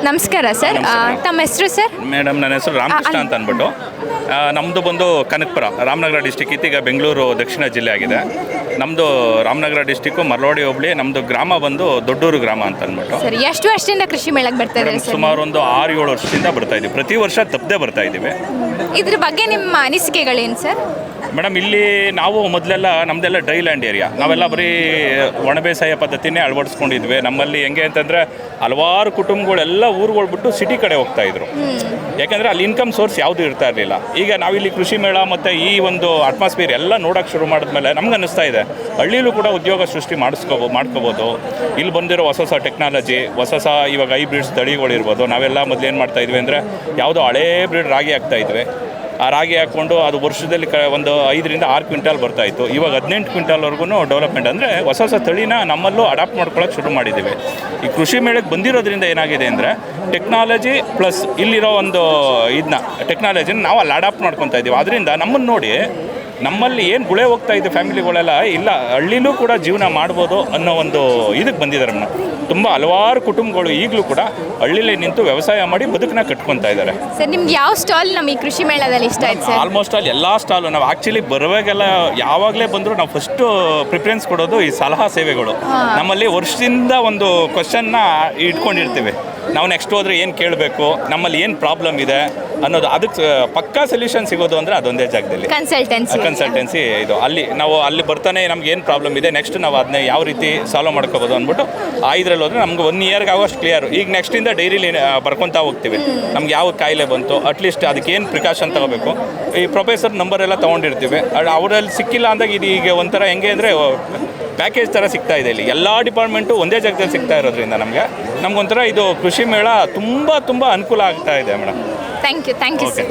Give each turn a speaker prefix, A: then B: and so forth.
A: ನಮಸ್ಕಾರ ಸರ್. ತಮ್ಮ ಹೆಸರು ಸರ್?
B: ಮೇಡಮ್, ನನ್ನ ಹೆಸರು ರಾಮಕೃಷ್ಣ ಅಂತ ಅಂದ್ಬಿಟ್ಟು. ನಮ್ಮದು ಬಂದು ಕನಕಪುರ, ರಾಮನಗರ ಡಿಸ್ಟಿಕ್. ಈಗ ಬೆಂಗಳೂರು ದಕ್ಷಿಣ ಜಿಲ್ಲೆ ಆಗಿದೆ. ನಮ್ಮದು ರಾಮನಗರ ಡಿಸ್ಟಿಕ್ಕು, ಮರಳವಾಡಿ ಹೋಬಳಿ. ನಮ್ಮದು ಗ್ರಾಮ ಬಂದು ದೊಡ್ಡೂರು ಗ್ರಾಮ ಅಂತ ಅಂದ್ಬಿಟ್ಟು.
A: ಸರ್, ಎಷ್ಟು ವರ್ಷದಿಂದ ಕೃಷಿ ಮೇಳಕ್ಕೆ ಬರ್ತಾ ಇದ್ದೀವಿ ಸರ್?
B: ಸುಮಾರು ಒಂದು 6-7 ವರ್ಷದಿಂದ ಬರ್ತಾ ಇದ್ದೀವಿ. ಪ್ರತಿ ವರ್ಷ ತಪ್ಪದೆ ಬರ್ತಾ ಇದ್ದೀವಿ.
A: ಇದ್ರ ಬಗ್ಗೆ ನಿಮ್ಮ ಅನಿಸಿಕೆಗಳೇನು ಸರ್?
B: ಮೇಡಮ್, ಇಲ್ಲಿ ನಾವು ಮೊದಲೆಲ್ಲ ನಮ್ಮದೆಲ್ಲ ಡ್ರೈ ಲ್ಯಾಂಡ್ ಏರಿಯಾ. ನಾವೆಲ್ಲ ಬರೀ ಒಣ ಬೇಸಾಯ ಪದ್ಧತಿನೇ ಅಳವಡಿಸ್ಕೊಂಡಿದ್ವಿ. ನಮ್ಮಲ್ಲಿ ಹೆಂಗೆ ಅಂತಂದರೆ ಹಲವಾರು ಕುಟುಂಬಗಳೆಲ್ಲ ಊರುಗಳು ಬಿಟ್ಟು ಸಿಟಿ ಕಡೆ ಹೋಗ್ತಾಯಿದ್ರು. ಯಾಕೆಂದರೆ ಅಲ್ಲಿ ಇನ್ಕಮ್ ಸೋರ್ಸ್ ಯಾವುದೂ ಇರ್ತಾ ಇರಲಿಲ್ಲ. ಈಗ ನಾವಿಲ್ಲಿ ಕೃಷಿ ಮೇಳ ಮತ್ತು ಈ ಒಂದು ಅಟ್ಮಾಸ್ಫಿಯರ್ ಎಲ್ಲ ನೋಡೋಕ್ಕೆ ಶುರು ಮಾಡಿದ್ಮೇಲೆ ನಮ್ಗೆ ಅನ್ನಿಸ್ತಾ ಇದೆ ಹಳ್ಳಿಲೂ ಕೂಡ ಉದ್ಯೋಗ ಸೃಷ್ಟಿ ಮಾಡ್ಕೋಬೋದು. ಇಲ್ಲಿ ಬಂದಿರೋ ಹೊಸ ಟೆಕ್ನಾಲಜಿ, ಹೊಸ ಇವಾಗ ಹೈಬ್ರಿಡ್ಸ್ ತಳಿಗಳಿರ್ಬೋದು. ನಾವೆಲ್ಲ ಮೊದಲು ಏನು ಮಾಡ್ತಾಯಿದ್ವಿ ಅಂದರೆ ಯಾವುದೋ ಹಳೇ ಬ್ರೀಡ್ ರಾಗಿ ಹಾಕ್ತಾಯಿದ್ವಿ. ಆ ರಾಗಿ ಹಾಕ್ಕೊಂಡು ಅದು ವರ್ಷದಲ್ಲಿ ಒಂದು 5ರಿಂದ 6 ಕ್ವಿಂಟಾಲ್ ಬರ್ತಾಯಿತ್ತು. ಇವಾಗ 18 ಕ್ವಿಂಟಾಲ್ವರೆಗೂ ಡೆವಲಪ್ಮೆಂಟ್, ಅಂದರೆ ಹೊಸ ತಳಿನ ನಮ್ಮಲ್ಲೂ ಅಡಾಪ್ಟ್ ಮಾಡ್ಕೊಳ್ಳೋಕೆ ಶುರು ಮಾಡಿದ್ದೀವಿ. ಈ ಕೃಷಿ ಮೇಳಕ್ಕೆ ಬಂದಿರೋದ್ರಿಂದ ಏನಾಗಿದೆ ಅಂದರೆ ಟೆಕ್ನಾಲಜಿ ಪ್ಲಸ್ ಇಲ್ಲಿರೋ ಒಂದು ಇದನ್ನ ಟೆಕ್ನಾಲಜಿನ ನಾವು ಅಲ್ಲಿ ಅಡಾಪ್ಟ್ ಮಾಡ್ಕೊತಾ ಇದ್ದೀವಿ. ಅದರಿಂದ ನಮ್ಮನ್ನು ನೋಡಿ ನಮ್ಮಲ್ಲಿ ಏನು ಗುಳೆ ಹೋಗ್ತಾ ಇದೆ ಫ್ಯಾಮಿಲಿಗಳೆಲ್ಲ, ಇಲ್ಲ ಹಳ್ಳಿಲೂ ಕೂಡ ಜೀವನ ಮಾಡ್ಬೋದು ಅನ್ನೋ ಒಂದು ಇದಕ್ಕೆ ಬಂದಿದ್ದಾರೆ. ತುಂಬ ಹಲವಾರು ಕುಟುಂಬಗಳು ಈಗಲೂ ಕೂಡ ಹಳ್ಳಿಲೇ ನಿಂತು ವ್ಯವಸಾಯ ಮಾಡಿ ಬದುಕನ್ನ ಕಟ್ಕೊತಾ ಇದ್ದಾರೆ.
A: ಸರ್, ನಿಮ್ಗೆ ಯಾವ ಸ್ಟಾಲ್ ನಮ್ಮ ಈ ಕೃಷಿ ಮೇಳದಲ್ಲಿ ಇಷ್ಟ ಆಯ್ತು ಸರ್?
B: ಆಲ್ಮೋಸ್ಟ್ ಆಲ್ ಎಲ್ಲ ಸ್ಟಾಲು ನಾವು ಆ್ಯಕ್ಚುಲಿ ಬರುವಾಗೆಲ್ಲ ಯಾವಾಗಲೇ ಬಂದರೂ ನಾವು ಫಸ್ಟು ಪ್ರಿಫರೆನ್ಸ್ ಕೊಡೋದು ಈ ಸಲಹಾ ಸೇವೆಗಳು. ನಮ್ಮಲ್ಲಿ ವರ್ಷದಿಂದ ಒಂದು ಕ್ವಶನ್ನ ಇಟ್ಕೊಂಡಿರ್ತೀವಿ. ನಾವು ನೆಕ್ಸ್ಟ್ ಹೋದರೆ ಏನು ಕೇಳಬೇಕು, ನಮ್ಮಲ್ಲಿ ಏನು ಪ್ರಾಬ್ಲಮ್ ಇದೆ ಅನ್ನೋದು, ಅದಕ್ಕೆ ಪಕ್ಕಾ ಸೊಲ್ಯೂಷನ್ ಸಿಗೋದು ಅಂದರೆ ಅದೊಂದೇ ಜಾಗದಲ್ಲಿ ಕನ್ಸಲ್ಟೆನ್ಸಿ ಇದು. ಅಲ್ಲಿ ಬರ್ತಾನೆ ನಮ್ಗೆ ಏನು ಪ್ರಾಬ್ಲಮ್ ಇದೆ, ನೆಕ್ಸ್ಟ್ ನಾವು ಅದನ್ನ ಯಾವ ರೀತಿ ಸಾಲ್ವ್ ಮಾಡ್ಕೋಬೋದು ಅಂದ್ಬಿಟ್ಟು ಇದರಲ್ಲಿ ಹೋದರೆ ನಮ್ಗೆ 1 ಇಯರ್ಗೆ ಆಗೋಷ್ಟು ಕ್ಲಿಯರು. ಈಗ ನೆಕ್ಸ್ಟಿಂದ ಡೈರಿಲಿ ಬರ್ಕೊತಾ ಹೋಗ್ತೀವಿ. ನಮ್ಗೆ ಯಾವ ಕಾಯಿಲೆ ಬಂತು, ಅಟ್ಲೀಸ್ಟ್ ಅದಕ್ಕೇನು ಪ್ರಿಕಾಷನ್ ತೊಗೋಬೇಕು, ಈ ಪ್ರೊಫೆಸರ್ ನಂಬರೆಲ್ಲ ತೊಗೊಂಡಿರ್ತೀವಿ. ಅವರಲ್ಲಿ ಸಿಕ್ಕಿಲ್ಲ ಅಂದಾಗ ಇದು ಈಗ ಒಂಥರ ಹೆಂಗೆ ಅಂದರೆ ಪ್ಯಾಕೇಜ್ ಥರ ಸಿಗ್ತಾ ಇದೆ. ಇಲ್ಲಿ ಎಲ್ಲ ಡಿಪಾರ್ಟ್ಮೆಂಟು ಒಂದೇ ಜಾಗದಲ್ಲಿ ಸಿಗ್ತಾ ಇರೋದ್ರಿಂದ ನಮಗೊಂಥರ ಇದು ಕೃಷಿ ಮೇಳ ತುಂಬ ಅನುಕೂಲ ಆಗ್ತಾ ಇದೆ ಮೇಡಮ್.
A: Thank you sir.